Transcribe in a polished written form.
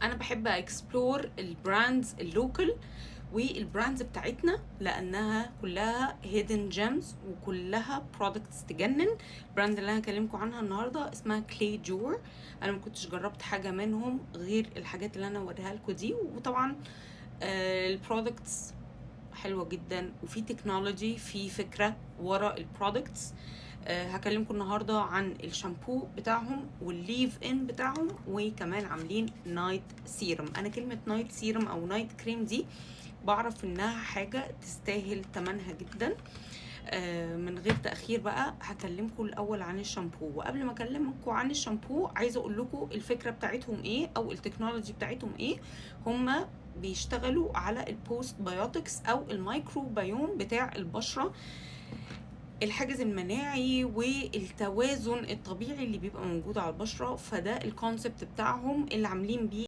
انا بحب اكسبلور البراندز اللوكال والبراندز بتاعتنا لانها كلها هيدن جيمز وكلها برودكتس تجنن. البراند اللي انا هكلمكم عنها النهارده اسمها كلي جور. انا ما كنتش جربت حاجه منهم غير الحاجات اللي انا اوريها لكم دي، وطبعا البرودكتس حلوه جدا وفي تكنولوجي، في فكره ورا البرودكتس. هكلمكم النهارده عن الشامبو بتاعهم والليف ان بتاعهم، وكمان عاملين نايت سيرم. انا كلمه نايت سيرم او نايت كريم دي بعرف انها حاجه تستاهل تمنها جدا. من غير تاخير بقى هكلمكم الاول عن الشامبو، وقبل ما اكلمكم عن الشامبو عايزه اقول لكم الفكره بتاعتهم ايه او التكنولوجي بتاعتهم ايه. هما بيشتغلوا على البوست بايوتكس او الميكروبيوم بتاع البشره، الحاجز المناعي والتوازن الطبيعي اللي بيبقى موجود على البشره. فده الكونسبت بتاعهم اللي عاملين بيه